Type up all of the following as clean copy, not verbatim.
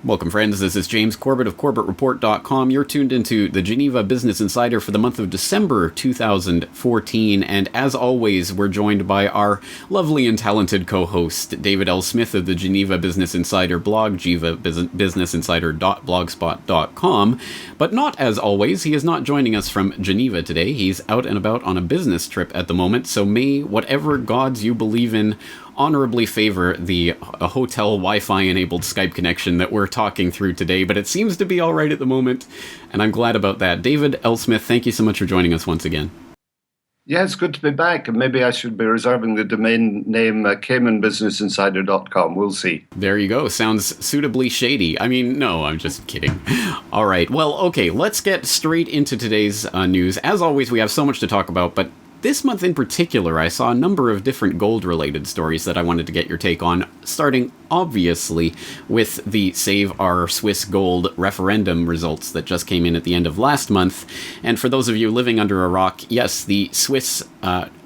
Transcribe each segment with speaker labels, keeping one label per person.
Speaker 1: Welcome, friends. This is James Corbett of CorbettReport.com. You're tuned into the Geneva Business Insider for the month of December 2014. And as always, we're joined by our lovely and talented co-host, David L. Smith of the Geneva Business Insider blog, genevabusinessinsider.blogspot.com. But not as always, he is not joining us from Geneva today. He's out and about on a business trip at the moment. So may whatever gods you believe in honorably favor the hotel Wi-Fi enabled Skype connection that we're talking through today, but it seems to be all right at the moment, and I'm glad about that. David L. Smith, thank you so much for joining us once again.
Speaker 2: Yeah, it's good to be back, and maybe I should be reserving the domain name CaymanBusinessinsider.com. We'll see.
Speaker 1: There you go. Sounds suitably shady. I mean, no, I'm just kidding. All right. Well, okay, let's get straight into today's news. As always, we have so much to talk about, but this month in particular, I saw a number of different gold-related stories that I wanted to get your take on, starting, obviously, with the Save Our Swiss Gold referendum results that just came in at the end of last month. And for those of you living under a rock, yes, the Swiss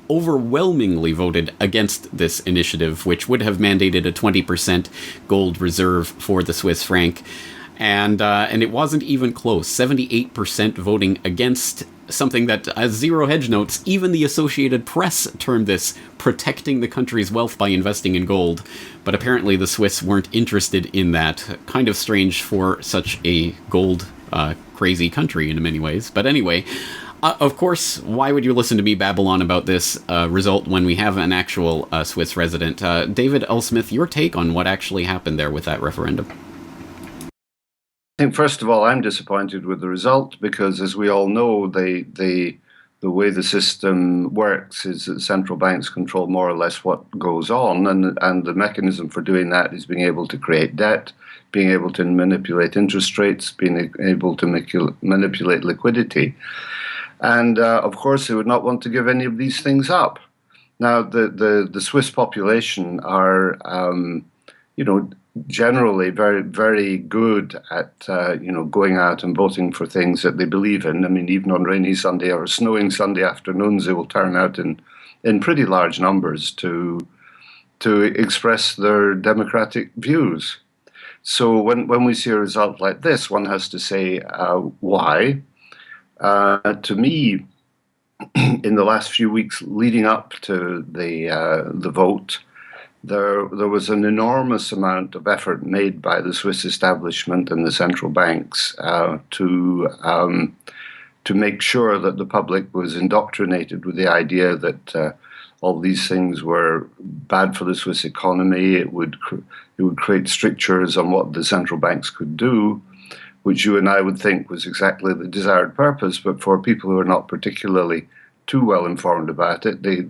Speaker 1: overwhelmingly voted against this initiative, which would have mandated a 20% gold reserve for the Swiss franc. And it wasn't even close. 78% voting against something that, as Zero Hedge notes, even the Associated Press termed this protecting the country's wealth by investing in gold. But apparently the Swiss weren't interested in that. Kind of strange for such a gold crazy country in many ways. But anyway, of course, why would you listen to me babble on about this result when we have an actual Swiss resident? David L. Smith, your take on what actually happened there with that referendum?
Speaker 2: I think, first of all, I'm disappointed with the result because, as we all know, the way the system works is that central banks control more or less what goes on, and the mechanism for doing that is being able to create debt, being able to manipulate interest rates, being able to manipulate liquidity. And, of course, they would not want to give any of these things up. Now, the Swiss population are, generally very, very good at, going out and voting for things that they believe in. I mean, even on rainy Sunday or snowing Sunday afternoons, they will turn out in pretty large numbers to express their democratic views. So when we see a result like this, one has to say, why? To me, in the last few weeks leading up to the vote, there was an enormous amount of effort made by the Swiss establishment and the central banks to make sure that the public was indoctrinated with the idea that all these things were bad for the Swiss economy. It would create strictures on what the central banks could do, which you and I would think was exactly the desired purpose. But for people who are not particularly too well informed about it, they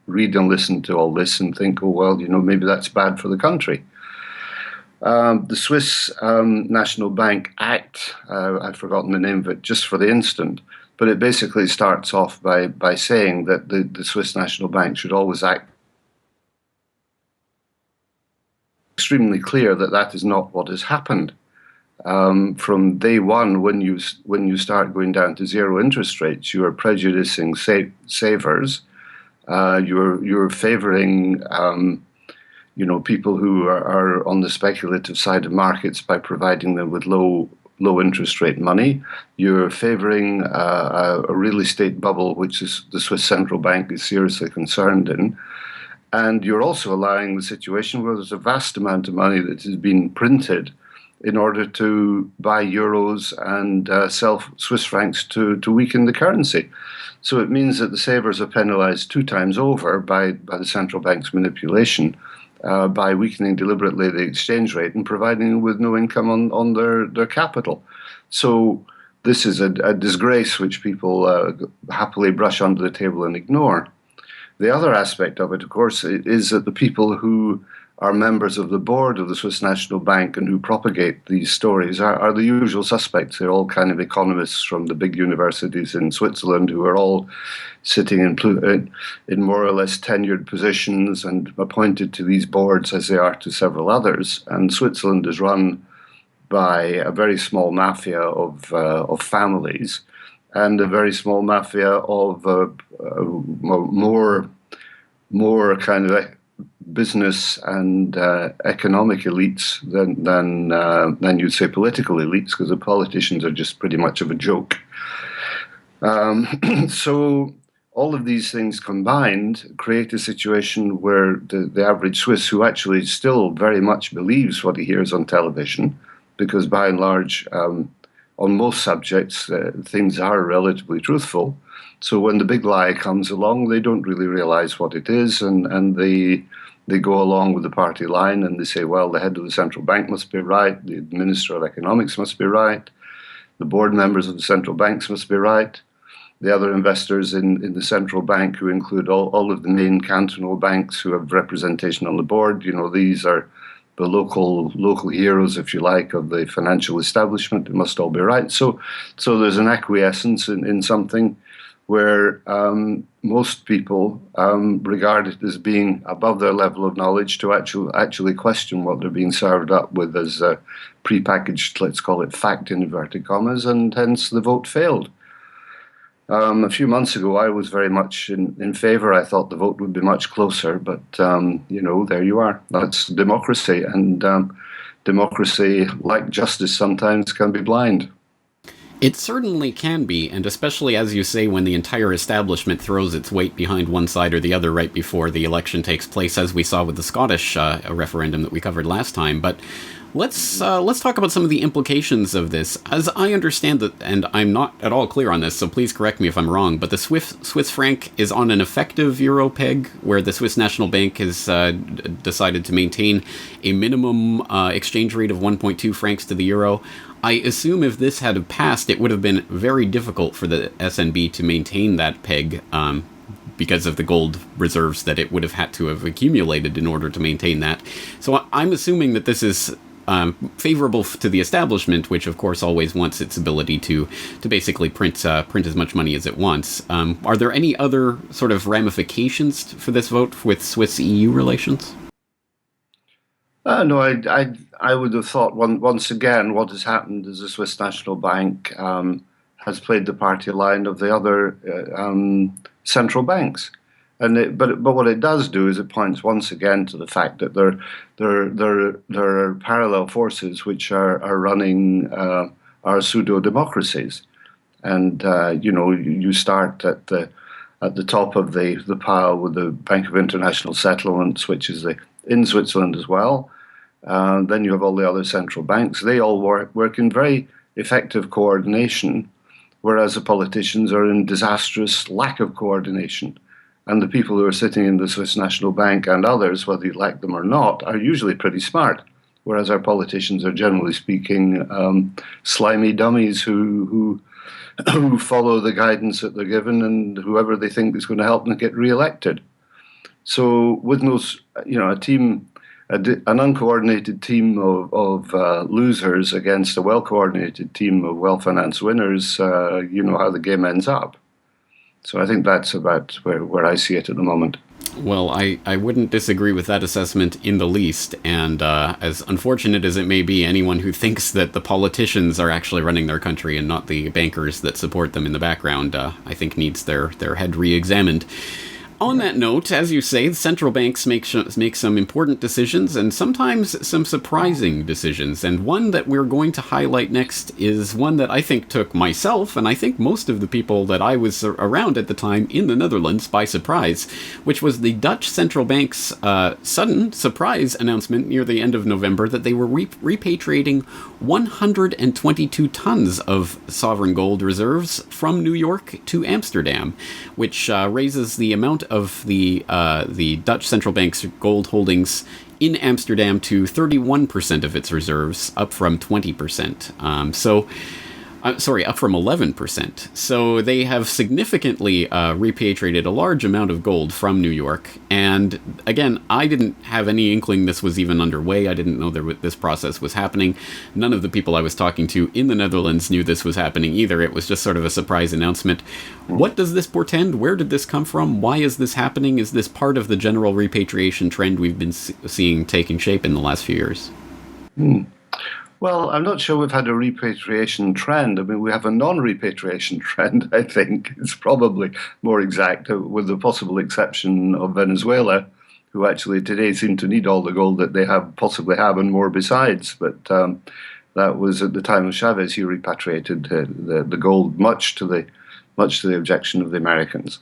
Speaker 2: read and listen to all this and think, oh, well, maybe that's bad for the country. The Swiss National Bank Act, I've forgotten the name of it just for the instant, but it basically starts off by saying that the Swiss National Bank should always act extremely clear that that is not what has happened. From day one, when you start going down to zero interest rates, you are prejudicing savers. You're favoring people who are on the speculative side of markets by providing them with low interest rate money. You're favoring a real estate bubble, which is the Swiss central bank is seriously concerned in. And you're also allowing the situation where there's a vast amount of money that has been printed in order to buy euros and sell Swiss francs to weaken the currency. So it means that the savers are penalized 2 times over by the central bank's manipulation, by weakening deliberately the exchange rate and providing them with no income on their capital. So this is a disgrace which people happily brush under the table and ignore. The other aspect of it, of course, is that the people who are members of the board of the Swiss National Bank and who propagate these stories are the usual suspects. They're all kind of economists from the big universities in Switzerland who are all sitting in more or less tenured positions and appointed to these boards as they are to several others. And Switzerland is run by a very small mafia of families and a very small mafia of more kind of business and economic elites than you'd say political elites, because the politicians are just pretty much of a joke. So all of these things combined create a situation where the average Swiss, who actually still very much believes what he hears on television, because by and large, on most subjects, things are relatively truthful. So when the big lie comes along, they don't really realize what it is, and they go along with the party line, and they say, well, the head of the central bank must be right, the Minister of Economics must be right, the board members of the central banks must be right, the other investors in the central bank, who include all of the main cantonal banks who have representation on the board, these are the local heroes, if you like, of the financial establishment. It must all be right. So there's an acquiescence in something where most people regard it as being above their level of knowledge to actually question what they're being served up with as a prepackaged, let's call it fact in inverted commas, and hence the vote failed. A few months ago, I was very much in favour. I thought the vote would be much closer, but, there you are. That's democracy, and democracy, like justice, sometimes can be blind.
Speaker 1: It certainly can be, and especially, as you say, when the entire establishment throws its weight behind one side or the other right before the election takes place, as we saw with the Scottish referendum that we covered last time. But let's talk about some of the implications of this. As I understand it, and I'm not at all clear on this, so please correct me if I'm wrong, but the Swiss franc is on an effective euro peg, where the Swiss National Bank has decided to maintain a minimum exchange rate of 1.2 francs to the euro. I assume if this had passed, it would have been very difficult for the SNB to maintain that peg because of the gold reserves that it would have had to have accumulated in order to maintain that. So I'm assuming that this is favorable to the establishment, which of course always wants its ability to basically print as much money as it wants. Are there any other sort of ramifications for this vote with Swiss-EU relations?
Speaker 2: No, I would have thought once again what has happened is the Swiss National Bank has played the party line of the other central banks, but what it does do is it points once again to the fact that there are parallel forces which are running our pseudo democracies, and you start at the top of the pile with the Bank of International Settlements, which is in Switzerland as well. Then you have all the other central banks. They all work in very effective coordination, whereas the politicians are in disastrous lack of coordination. And the people who are sitting in the Swiss National Bank and others, whether you like them or not, are usually pretty smart, whereas our politicians are, generally speaking, slimy dummies who follow the guidance that they're given and whoever they think is going to help them get re-elected. So with an uncoordinated team of losers against a well-coordinated team of well-financed winners, you know how the game ends up. So I think that's about where I see it at the moment.
Speaker 1: Well, I wouldn't disagree with that assessment in the least, and as unfortunate as it may be, anyone who thinks that the politicians are actually running their country and not the bankers that support them in the background, I think needs their head re-examined. On that note, as you say, the central banks make some important decisions and sometimes some surprising decisions. And one that we're going to highlight next is one that I think took myself and I think most of the people that I was around at the time in the Netherlands by surprise, which was the Dutch central bank's sudden surprise announcement near the end of November that they were repatriating 122 tons of sovereign gold reserves from New York to Amsterdam, which raises the amount of the Dutch central bank's gold holdings in Amsterdam to 31% of its reserves, up from 20%. Up from 11%. So they have significantly repatriated a large amount of gold from New York. And again, I didn't have any inkling this was even underway. I didn't know this process was happening. None of the people I was talking to in the Netherlands knew this was happening either. It was just sort of a surprise announcement. What does this portend? Where did this come from? Why is this happening? Is this part of the general repatriation trend we've been seeing taking shape in the last few years?
Speaker 2: Well, I'm not sure we've had a repatriation trend. I mean, we have a non-repatriation trend, I think. It's probably more exact, with the possible exception of Venezuela, who actually today seem to need all the gold that they possibly have and more besides. But that was at the time of Chavez. He repatriated the gold, much to the objection of the Americans.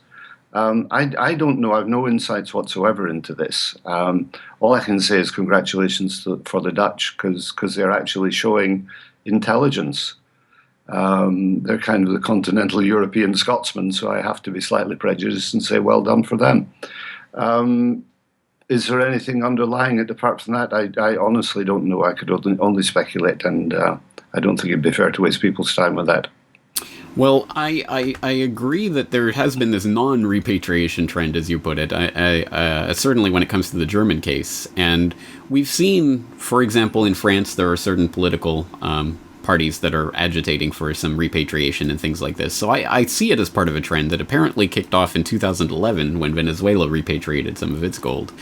Speaker 2: I don't know. I have no insights whatsoever into this. All I can say is congratulations for the Dutch, because they're actually showing intelligence. They're kind of the continental European Scotsmen, so I have to be slightly prejudiced and say well done for them. Is there anything underlying it apart from that? I honestly don't know. I could only speculate, and I don't think it'd be fair to waste people's time with that.
Speaker 1: Well, I agree that there has been this non-repatriation trend, as you put it, certainly when it comes to the German case. And we've seen, for example, in France, there are certain political parties that are agitating for some repatriation and things like this. So I see it as part of a trend that apparently kicked off in 2011 when Venezuela repatriated some of its gold.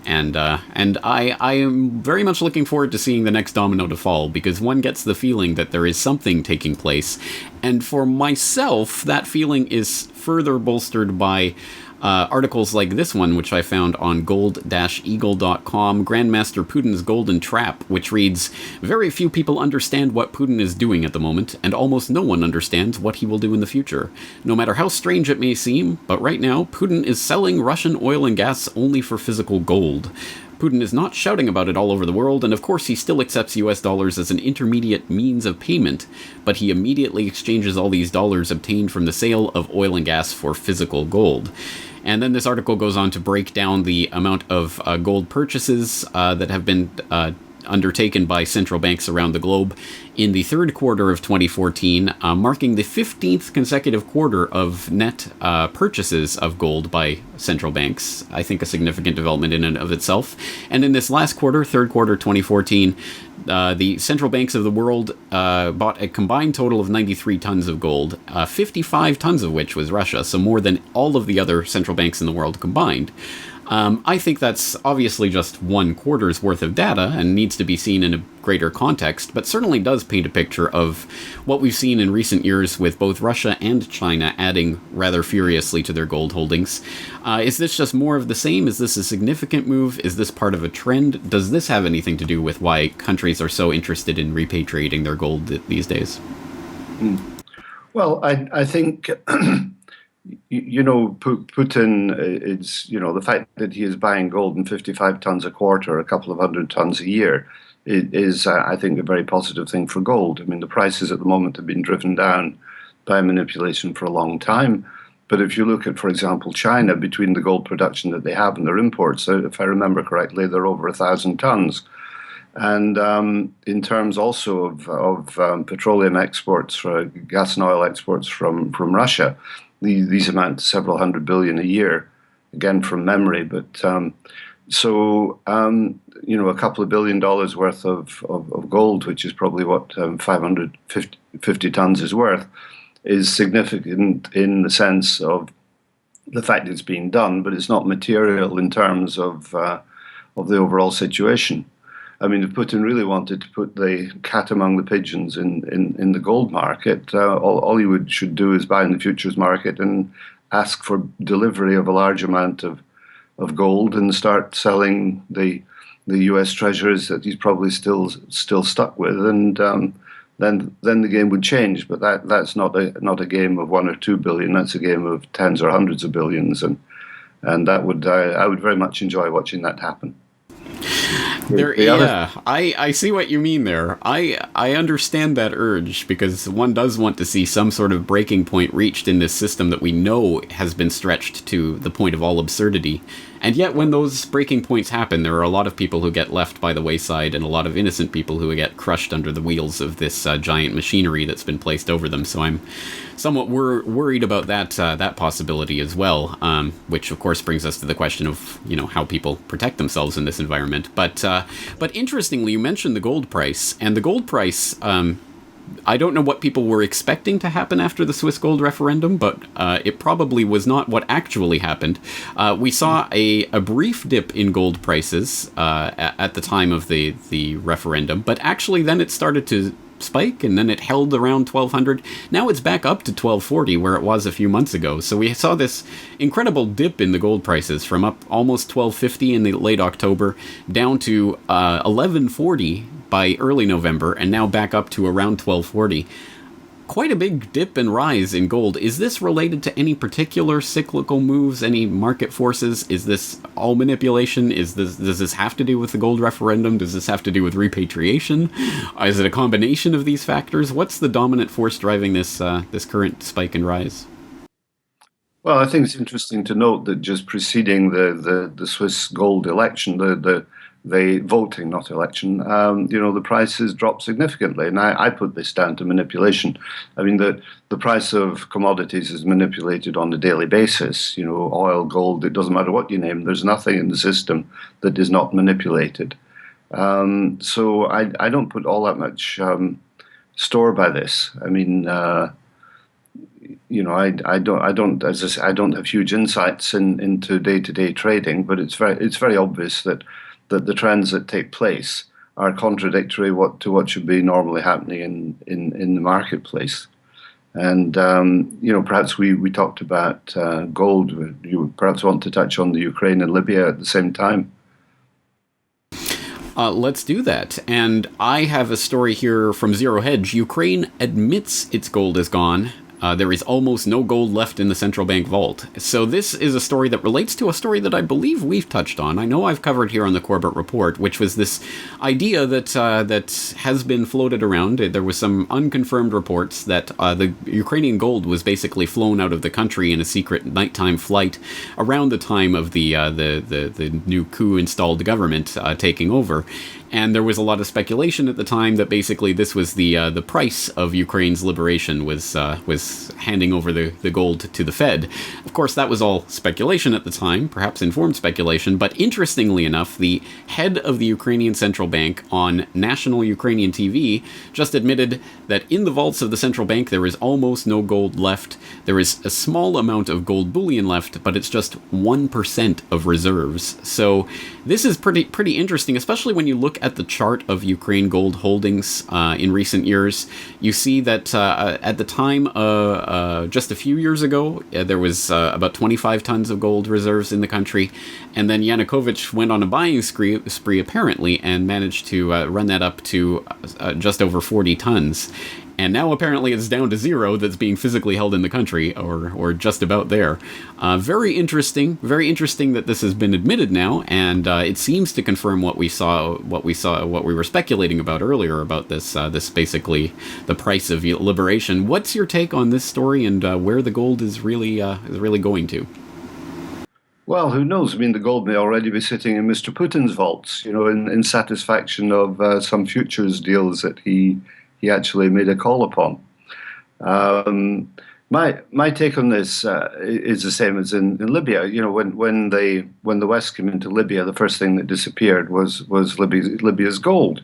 Speaker 1: And I am very much looking forward to seeing the next domino to fall, because one gets the feeling that there is something taking place. And for myself, that feeling is further bolstered by articles like this one, which I found on gold-eagle.com, Grandmaster Putin's Golden Trap, which reads, "Very few people understand what Putin is doing at the moment, and almost no one understands what he will do in the future. No matter how strange it may seem, but right now, Putin is selling Russian oil and gas only for physical gold. Putin is not shouting about it all over the world, and of course he still accepts US dollars as an intermediate means of payment, but he immediately exchanges all these dollars obtained from the sale of oil and gas for physical gold." And then this article goes on to break down the amount of gold purchases that have been undertaken by central banks around the globe in the third quarter of 2014, marking the 15th consecutive quarter of net purchases of gold by central banks. I think a significant development in and of itself. And in this last quarter, third quarter 2014, the central banks of the world bought a combined total of 93 tons of gold, 55 tons of which was Russia, so more than all of the other central banks in the world combined. I think that's obviously just one quarter's worth of data and needs to be seen in a greater context, but certainly does paint a picture of what we've seen in recent years with both Russia and China adding rather furiously to their gold holdings. Is this just more of the same? Is this a significant move? Is this part of a trend? Does this have anything to do with why countries are so interested in repatriating their gold these days?
Speaker 2: Well, I think... Putin is, the fact that he is buying gold in 55 tons a quarter, a couple of hundred tons a year, is, I think, a very positive thing for gold. I mean, the prices at the moment have been driven down by manipulation for a long time. But if you look at, for example, China, between the gold production that they have and their imports, if I remember correctly, they're over 1,000 tons. And in terms also of petroleum exports, for gas and oil exports from Russia, these amount to several hundred billion a year, again from memory. But a couple of $1 billion worth of gold, which is probably what 550 tons is worth, is significant in the sense of the fact it's being done, but it's not material in terms of the overall situation. I mean, if Putin really wanted to put the cat among the pigeons in the gold market, all he should do is buy in the futures market and ask for delivery of a large amount of gold and start selling the U.S. treasuries that he's probably still stuck with, and then the game would change. But that's not a game of 1 or 2 billion. That's a game of tens or hundreds of billions, and that would I would very much enjoy watching that happen.
Speaker 1: I see what you mean there. I understand that urge, because one does want to see some sort of breaking point reached in this system that we know has been stretched to the point of all absurdity. And yet when those breaking points happen, there are a lot of people who get left by the wayside and a lot of innocent people who get crushed under the wheels of this giant machinery that's been placed over them. So I'm somewhat worried about that possibility as well, which of course brings us to the question of how people protect themselves in this environment. But interestingly, you mentioned the gold price, and the gold price. I don't know what people were expecting to happen after the Swiss gold referendum, but it probably was not what actually happened. We saw a brief dip in gold prices at the time of the referendum, but actually then it started to spike, and then it held around 1200. Now it's back up to 1240, where it was a few months ago. So we saw this incredible dip in the gold prices from up almost 1250 in the late October down to 1140 by early November, and now back up to around 1240. Quite a big dip and rise in gold. Is this related to any particular cyclical moves, any market forces? Is this all manipulation? Does this have to do with the gold referendum? Does this have to do with repatriation? Is it a combination of these factors? What's the dominant force driving this this current spike and rise?
Speaker 2: Well, I think it's interesting to note that just preceding the Swiss gold election, the voting, not election, the prices dropped significantly. And I put this down to manipulation. I mean, the price of commodities is manipulated on a daily basis. Oil, gold, it doesn't matter what you name. There's nothing in the system that is not manipulated. So I don't put all that much store by this. I mean, I don't, as I say, I don't have huge insights into day-to-day trading, but it's very obvious that the trends that take place are contradictory to what should be normally happening in the marketplace. And perhaps we talked about gold. You perhaps want to touch on the Ukraine and Libya at the same time.
Speaker 1: Let's do that. And I have a story here from Zero Hedge. Ukraine admits its gold is gone. There is almost no gold left in the central bank vault. So this is a story that relates to a story that I believe we've touched on. I know I've covered here on the Corbett Report, which was this idea that that has been floated around. There was some unconfirmed reports that the Ukrainian gold was basically flown out of the country in a secret nighttime flight around the time of the new coup-installed government taking over. And there was a lot of speculation at the time that basically this was the price of Ukraine's liberation was handing over the gold to the Fed. Of course, that was all speculation at the time, perhaps informed speculation. But interestingly enough, the head of the Ukrainian central bank on national Ukrainian TV just admitted that in the vaults of the central bank there is almost no gold left. There is a small amount of gold bullion left, but it's just 1% of reserves. So this is pretty interesting, especially when you look at the chart of Ukraine gold holdings in recent years. You see that at the time, just a few years ago, there was about 25 tons of gold reserves in the country, and then Yanukovych went on a buying spree apparently, and managed to run that up to just over 40 tons. And now apparently it's down to zero that's being physically held in the country, or just about there. Very interesting that this has been admitted now, and it seems to confirm what we were speculating about earlier about this basically the price of liberation. What's your take on this story and where the gold is really going to?
Speaker 2: Well, who knows? I mean, the gold may already be sitting in Mr. Putin's vaults, in satisfaction of some futures deals that he actually made a call upon. My take on this is the same as in Libya. When the West came into Libya, the first thing that disappeared was Libya's gold,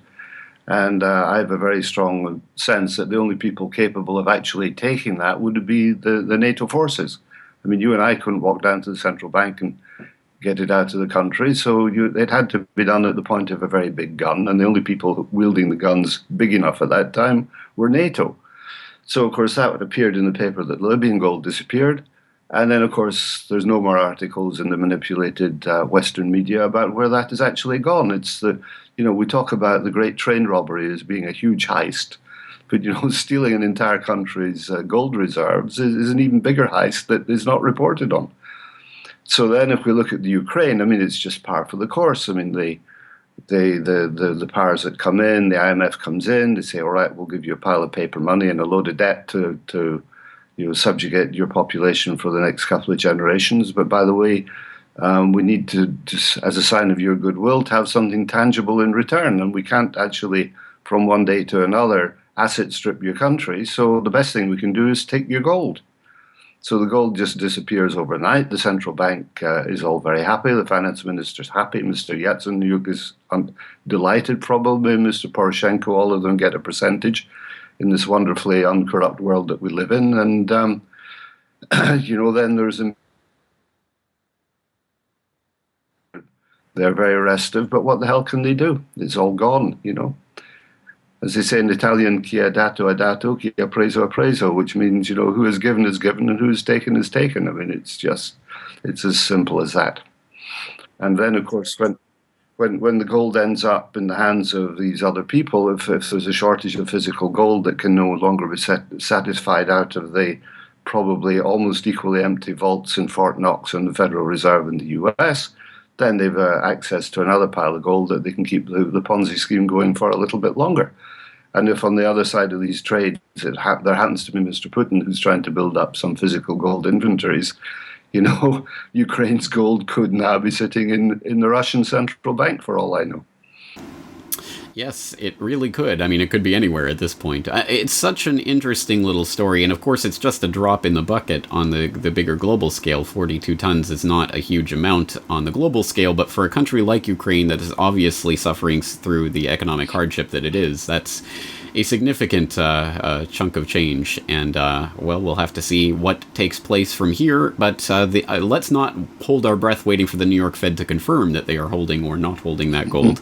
Speaker 2: and I have a very strong sense that the only people capable of actually taking that would be the NATO forces. I mean, you and I couldn't walk down to the central bank and get it out of the country, so it had to be done at the point of a very big gun, and the only people wielding the guns big enough at that time were NATO. So, of course, that appeared in the paper that Libyan gold disappeared, and then, of course, there's no more articles in the manipulated Western media about where that has actually gone. It's we talk about the Great Train Robbery as being a huge heist, but, stealing an entire country's gold reserves is an even bigger heist that is not reported on. So then, if we look at the Ukraine, I mean, it's just par for the course. I mean, the powers that come in, the IMF comes in, they say, all right, we'll give you a pile of paper money and a load of debt to subjugate your population for the next couple of generations. But by the way, we need to, as a sign of your goodwill, to have something tangible in return. And we can't actually, from one day to another, asset strip your country. So the best thing we can do is take your gold. So the gold just disappears overnight. The central bank is all very happy. The finance minister's happy. Mr. Yatsenyuk is delighted, probably. Mr. Poroshenko, all of them get a percentage in this wonderfully uncorrupt world that we live in. And, then there's they're very restive, but what the hell can they do? It's all gone, as they say in Italian, chi è dato è dato, chi è preso è preso, which means, who is given and who is taken is taken. I mean, it's as simple as that. And then, of course, when the gold ends up in the hands of these other people, if there's a shortage of physical gold that can no longer be satisfied out of the probably almost equally empty vaults in Fort Knox and the Federal Reserve in the US, then they've access to another pile of gold that they can keep the Ponzi scheme going for a little bit longer. And if on the other side of these trades there happens to be Mr. Putin who's trying to build up some physical gold inventories, Ukraine's gold could now be sitting in the Russian central bank for all I know.
Speaker 1: Yes, it really could. I mean, it could be anywhere at this point. It's such an interesting little story, and of course it's just a drop in the bucket on the bigger global scale. 42 tons is not a huge amount on the global scale, but for a country like Ukraine that is obviously suffering through the economic hardship that it is, that's a significant chunk of change, and well, we'll have to see what takes place from here, but let's not hold our breath waiting for the New York Fed to confirm that they are holding or not holding that gold.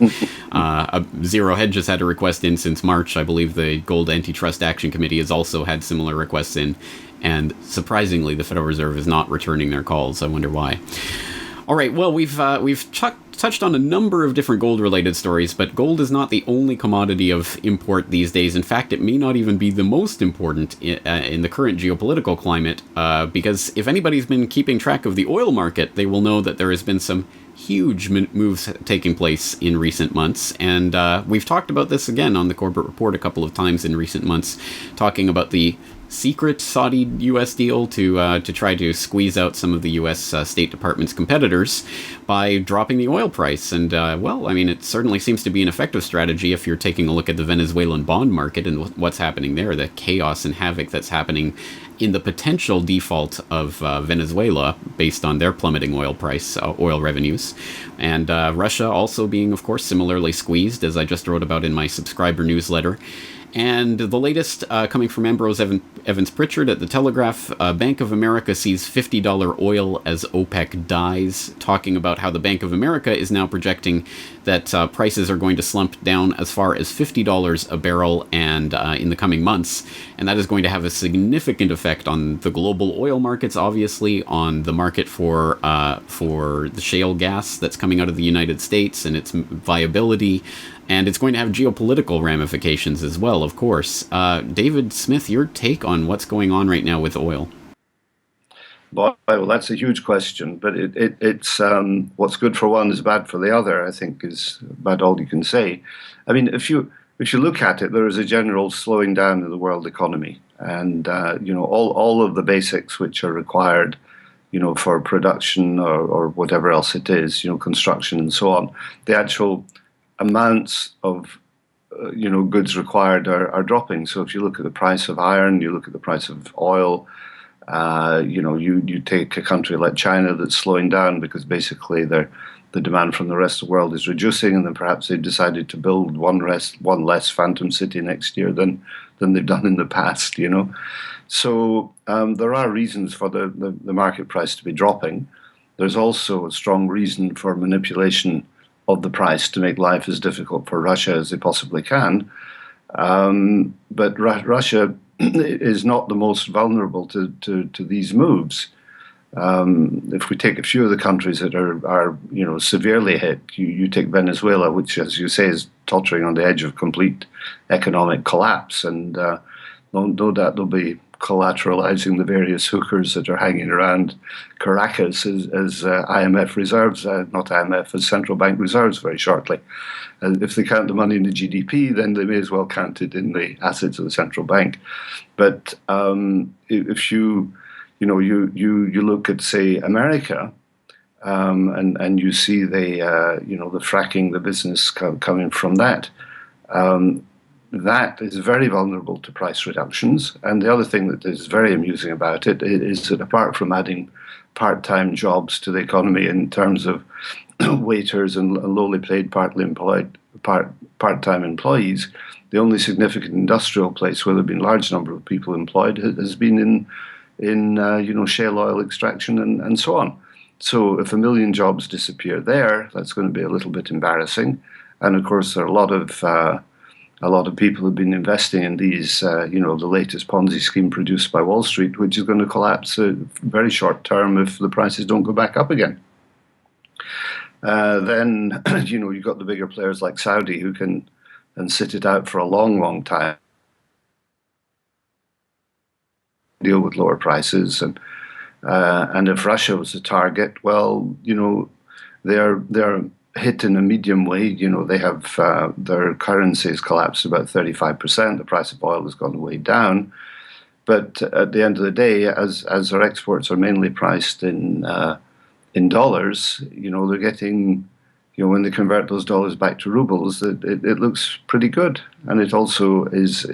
Speaker 1: Zero Hedge has had a request in since March. I believe the Gold Antitrust Action Committee has also had similar requests in, and surprisingly, the Federal Reserve is not returning their calls. I wonder why. All right, well, we've touched on a number of different gold-related stories, but gold is not the only commodity of import these days. In fact, it may not even be the most important in the current geopolitical climate, because if anybody's been keeping track of the oil market, they will know that there has been some huge moves taking place in recent months, and we've talked about this again on the Corporate Report a couple of times in recent months, talking about the secret Saudi-U.S. deal to try to squeeze out some of the U.S. State Department's competitors by dropping the oil price. And, well, I mean, it certainly seems to be an effective strategy if you're taking a look at the Venezuelan bond market and what's happening there, the chaos and havoc that's happening in the potential default of Venezuela based on their plummeting oil revenues. And Russia also being, of course, similarly squeezed, as I just wrote about in my subscriber newsletter. And the latest coming from Ambrose Evans Pritchard at The Telegraph, Bank of America sees $50 oil as OPEC dies, talking about how the Bank of America is now projecting that prices are going to slump down as far as $50 a barrel and in the coming months. And that is going to have a significant effect on the global oil markets, obviously, on the market for the shale gas that's coming out of the United States and its viability. And it's going to have geopolitical ramifications as well, of course. David Smith, your take on what's going on right now with oil?
Speaker 2: Well, that's a huge question, but it's what's good for one is bad for the other, I think, is about all you can say. I mean, if you look at it, there is a general slowing down of the world economy, and all of the basics which are required, for production or whatever else it is, construction and so on, the actual amounts of goods required are dropping. So if you look at the price of iron, you look at the price of oil, you take a country like China that's slowing down because basically the demand from the rest of the world is reducing, and then perhaps they've decided to build one less phantom city next year than they've done in the past. So there are reasons for the market price to be dropping. There's also a strong reason for manipulation of the price to make life as difficult for Russia as they possibly can. But Russia is not the most vulnerable to these moves. If we take a few of the countries that are severely hit, you take Venezuela, which, as you say, is tottering on the edge of complete economic collapse, and no doubt they'll be collateralizing the various hookers that are hanging around Caracas as IMF reserves, not IMF, as central bank reserves very shortly. And if they count the money in the GDP, then they may as well count it in the assets of the central bank. But if you look at, say, America, and you see the fracking, the business coming from that. That is very vulnerable to price reductions. And the other thing that is very amusing about it is that apart from adding part-time jobs to the economy in terms of waiters and lowly paid, partly employed, part-time employees, the only significant industrial place where there have been a large number of people employed has been in shale oil extraction and so on. So if 1 million jobs disappear there, that's going to be a little bit embarrassing. And of course, there are a lot of a lot of people have been investing in these, the latest Ponzi scheme produced by Wall Street, which is going to collapse very short term if the prices don't go back up again. Then, you've got the bigger players like Saudi who can and sit it out for a long, long time, deal with lower prices, and if Russia was the target, well, they're hit in a medium way. They have their currency has collapsed about 35%. The price of oil has gone way down, but at the end of the day, as their exports are mainly priced in dollars, they're getting, when they convert those dollars back to rubles, it looks pretty good, and it also is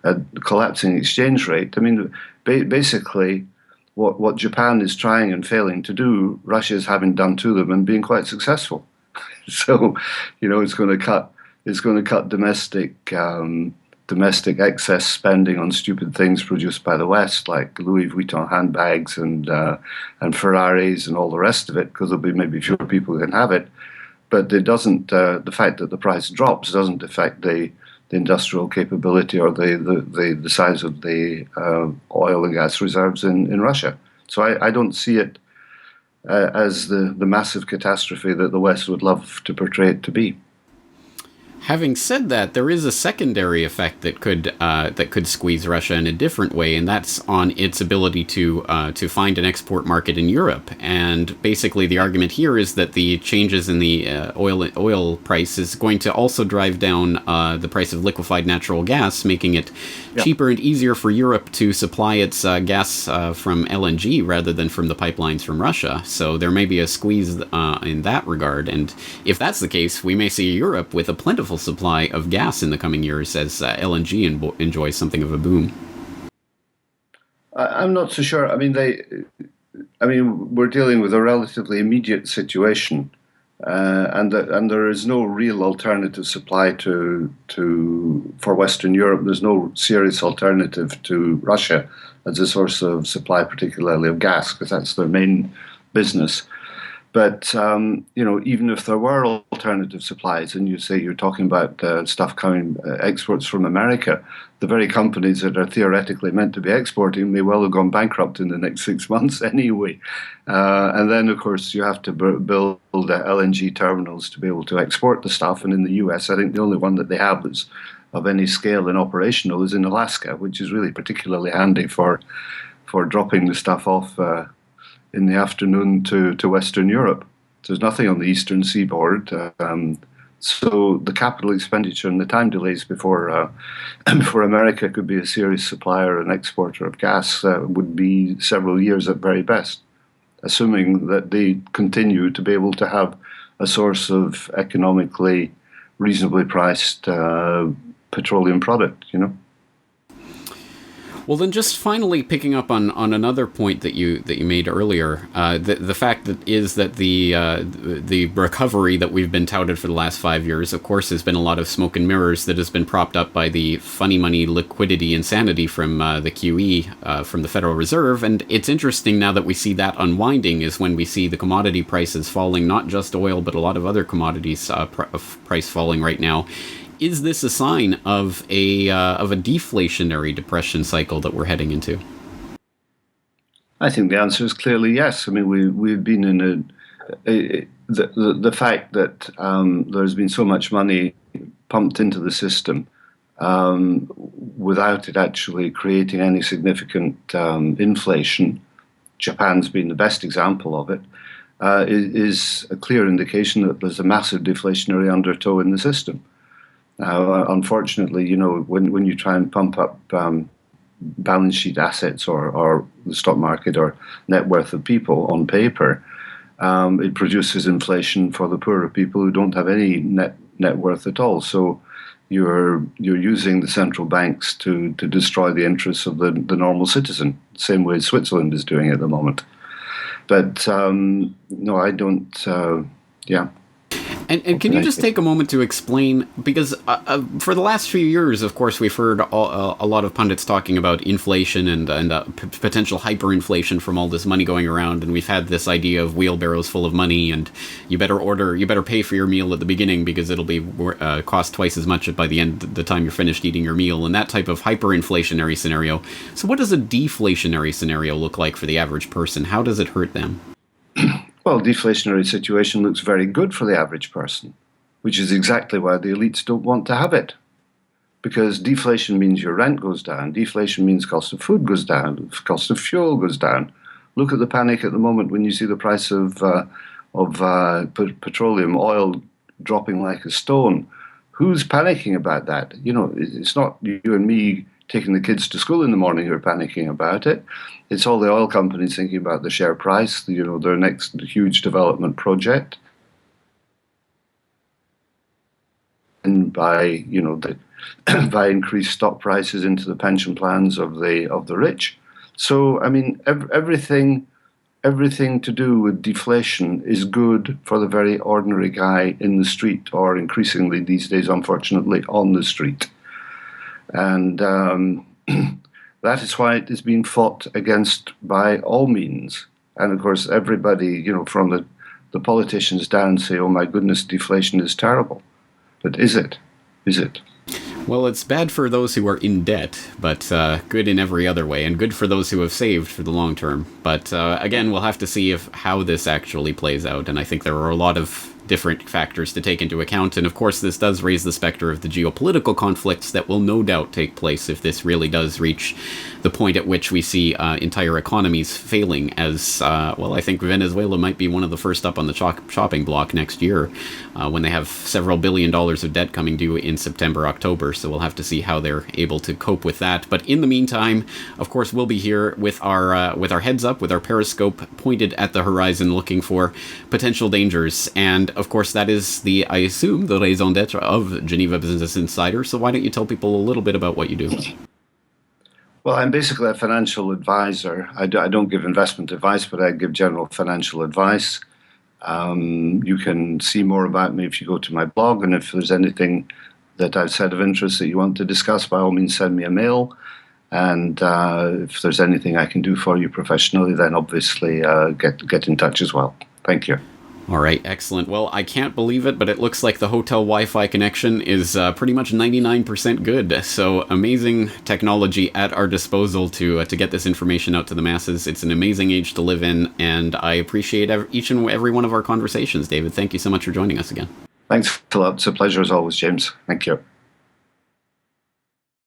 Speaker 2: a collapsing exchange rate. I mean, basically, what Japan is trying and failing to do, Russia is having done to them and being quite successful. So, it's going to cut domestic excess spending on stupid things produced by the West, like Louis Vuitton handbags and Ferraris and all the rest of it, because there'll be maybe fewer people who can have it. But it doesn't. The fact that the price drops doesn't affect the industrial capability or the size of the oil and gas reserves in Russia. So I don't see it as the massive catastrophe that the West would love to portray it to be.
Speaker 1: Having said that, there is a secondary effect that could squeeze Russia in a different way, and that's on its ability to find an export market in Europe. And basically, the argument here is that the changes in the oil price is going to also drive down the price of liquefied natural gas, making it cheaper and easier for Europe to supply its gas from LNG rather than from the pipelines from Russia. So there may be a squeeze in that regard, and if that's the case, we may see Europe with a plentiful supply of gas in the coming years as LNG enjoys something of a boom.
Speaker 2: I'm not so sure. I mean, we're dealing with a relatively immediate situation, and there is no real alternative supply for Western Europe. There's no serious alternative to Russia as a source of supply, particularly of gas, because that's their main business. But even if there were alternative supplies, and you say you're talking about stuff coming, exports from America, the very companies that are theoretically meant to be exporting may well have gone bankrupt in the next 6 months anyway. And then, of course, you have to build LNG terminals to be able to export the stuff. And in the US, I think the only one that they have that's of any scale and operational is in Alaska, which is really particularly handy for dropping the stuff off in the afternoon to Western Europe. There's nothing on the eastern seaboard. So the capital expenditure and the time delays before America could be a serious supplier and exporter of gas would be several years at very best, assuming that they continue to be able to have a source of economically reasonably priced petroleum product,
Speaker 1: Well, then, just finally picking up on another point that you made earlier, the fact that the recovery that we've been touted for the last 5 years, of course, has been a lot of smoke and mirrors that has been propped up by the funny money liquidity insanity from the QE, from the Federal Reserve. And it's interesting now that we see that unwinding is when we see the commodity prices falling, not just oil, but a lot of other commodities price falling right now. Is this a sign of a deflationary depression cycle that we're heading into?
Speaker 2: I think the answer is clearly yes. I mean, we've been in the fact that there's been so much money pumped into the system without it actually creating any significant inflation. Japan's been the best example of it. Is a clear indication that there's a massive deflationary undertow in the system. Now, unfortunately, when you try and pump up balance sheet assets or the stock market or net worth of people on paper, it produces inflation for the poorer people who don't have any net worth at all. So you're using the central banks to destroy the interests of the normal citizen, same way Switzerland is doing at the moment. But no, I don't. Yeah.
Speaker 1: And can you just take a moment to explain, because for the last few years, of course, we've heard a lot of pundits talking about inflation and potential hyperinflation from all this money going around, and we've had this idea of wheelbarrows full of money, and you better pay for your meal at the beginning because it'll be cost twice as much by the end, the time you're finished eating your meal, and that type of hyperinflationary scenario. So what does a deflationary scenario look like for the average person? How does it hurt them?
Speaker 2: Well, deflationary situation looks very good for the average person, which is exactly why the elites don't want to have it. Because deflation means your rent goes down. Deflation means cost of food goes down. Cost of fuel goes down. Look at the panic at the moment when you see the price of petroleum oil dropping like a stone. Who's panicking about that? You know, it's not you and me taking the kids to school in the morning who are panicking about it. It's all the oil companies thinking about the share price, their next huge development project. And by, by increased stock prices into the pension plans of the rich. So, I mean, everything to do with deflation is good for the very ordinary guy in the street, or increasingly these days, unfortunately, on the street. And that is why it is being fought against by all means. And of course, everybody, from the politicians down say, oh my goodness, deflation is terrible. But is it? Is it?
Speaker 1: Well, it's bad for those who are in debt, but good in every other way, and good for those who have saved for the long term. But again, we'll have to see how this actually plays out, and I think there are a lot of different factors to take into account, and of course this does raise the specter of the geopolitical conflicts that will no doubt take place if this really does reach the point at which we see entire economies failing, as I think Venezuela might be one of the first up on the chopping block next year, when they have several $1 billion of debt coming due in September, October, so we'll have to see how they're able to cope with that. But in the meantime, of course, we'll be here with our heads up, with our periscope pointed at the horizon, looking for potential dangers. And of course, that is I assume, the raison d'etre of Geneva Business Insider. So why don't you tell people a little bit about what you do?
Speaker 2: Well, I'm basically a financial advisor. I don't give investment advice, but I give general financial advice. You can see more about me if you go to my blog, and if there's anything that I've said of interest that you want to discuss, by all means send me a mail. And if there's anything I can do for you professionally, then obviously get in touch as well. Thank you.
Speaker 1: All right, excellent. Well, I can't believe it, but it looks like the hotel Wi-Fi connection is pretty much 99% good. So amazing technology at our disposal to get this information out to the masses. It's an amazing age to live in, and I appreciate each and every one of our conversations. David, thank you so much for joining us again.
Speaker 2: Thanks a lot. It's a pleasure as always, James. Thank you.